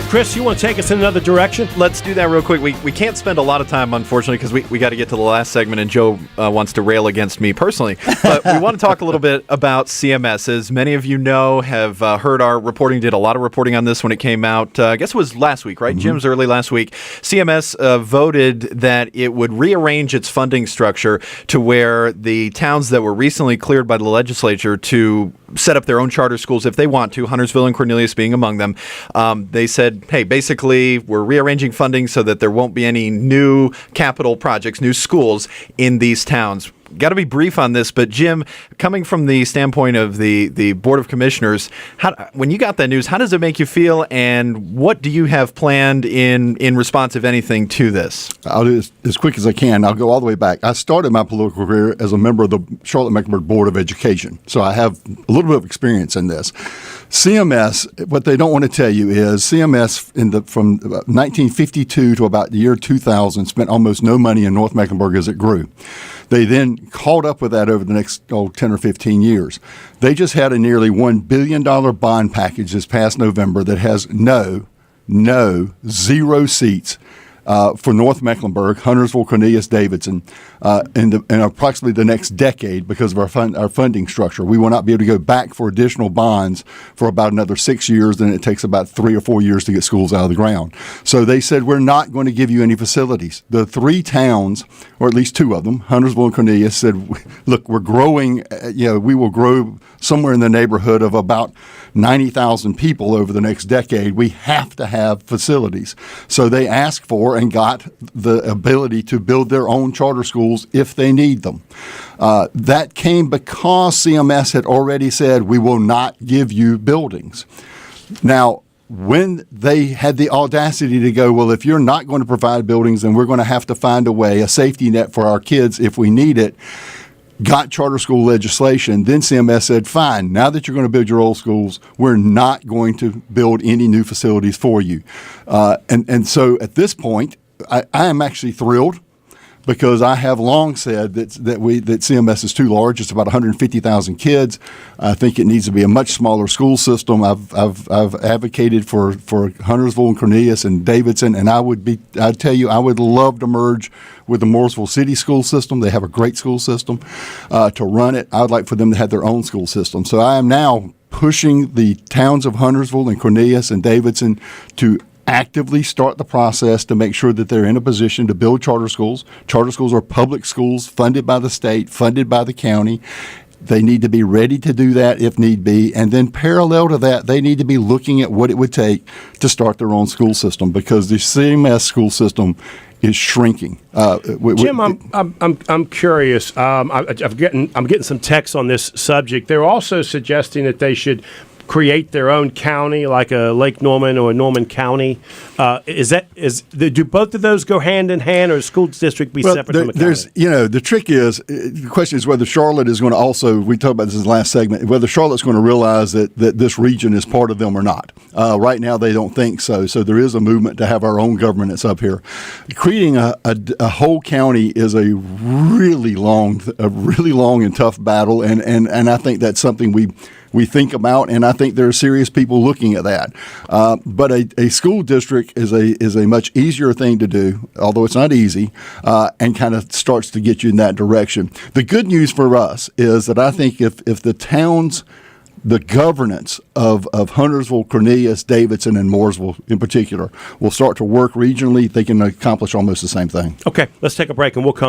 Chris, you want to take us in another direction? Let's do that real quick. We can't spend a lot of time, unfortunately, because we got to get to the last segment, and Joe wants to rail against me personally. But we want to talk a little bit about CMS. As many of you know, have heard our reporting, did a lot of reporting on this when it came out. I guess it was last week, right? Mm-hmm. Jim's early last week. CMS voted that it would rearrange its funding structure to where the towns that were recently cleared by the legislature to set up their own charter schools if they want to, Huntersville and Cornelius being among them. They said, hey, basically, we're rearranging funding so that there won't be any new capital projects, new schools in these towns. Got to be brief on this, but Jim, coming from the standpoint of the Board of Commissioners, when you got that news, how does it make you feel, and what do you have planned in response, if anything, to this? I'll do this as quick as I can. I'll go all the way back. I started my political career as a member of the Charlotte-Mecklenburg Board of Education, so I have a little bit of experience in this. CMS, what they don't want to tell you is CMS from 1952 to about the year 2000 spent almost no money in North Mecklenburg as it grew. They then caught up with that over the next 10 or 15 years. They just had a nearly $1 billion bond package this past November that has zero seats for North Mecklenburg, Huntersville, Cornelius, Davidson, in approximately the next decade because of our funding structure. We will not be able to go back for additional bonds for about another 6 years. Then it takes about 3 or 4 years to get schools out of the ground. So they said, we're not going to give you any facilities. The three towns, or at least two of them, Huntersville and Cornelius, said, look, we're growing, we will grow somewhere in the neighborhood of about 90,000 people over the next decade. We have to have facilities. So they asked for and got the ability to build their own charter schools if they need them. That came because CMS had already said, we will not give you buildings. Now, when they had the audacity to go, well, if you're not going to provide buildings, then we're going to have to find a way, a safety net for our kids if we need it, got charter school legislation, then CMS said, fine, now that you're going to build your old schools, we're not going to build any new facilities for you. And so at this point, I am actually thrilled because I have long said that CMS is too large. It's about 150,000 kids. I think it needs to be a much smaller school system. I've advocated for Huntersville and Cornelius and Davidson, and I'd tell you I would love to merge with the Mooresville City school system. They have a great school system to run it. I would like for them to have their own school system. So I am now pushing the towns of Huntersville and Cornelius and Davidson to actively start the process to make sure that they're in a position to build charter schools. Charter schools are public schools funded by the state, funded by the county. They need to be ready to do that if need be. And then parallel to that, they need to be looking at what it would take to start their own school system because the CMS school system is shrinking. Jim, I'm curious. I'm getting some texts on this subject. They're also suggesting that they should create their own county, like a Lake Norman or a Norman County. Do both of those go hand in hand, or a school district be separate from a county? The trick is, the question is whether Charlotte is going to also, we talked about this in the last segment, whether Charlotte's going to realize that this region is part of them or not. Right now, they don't think so. So there is a movement to have our own government that's up here. Creating a whole county is a really long and tough battle, and I think that's something we think about, and I think there are serious people looking at that. But a school district is a much easier thing to do, although it's not easy, and kind of starts to get you in that direction. The good news for us is that I think if the towns, the governance of Huntersville, Cornelius, Davidson, and Mooresville in particular will start to work regionally, they can accomplish almost the same thing. Okay, let's take a break and we'll come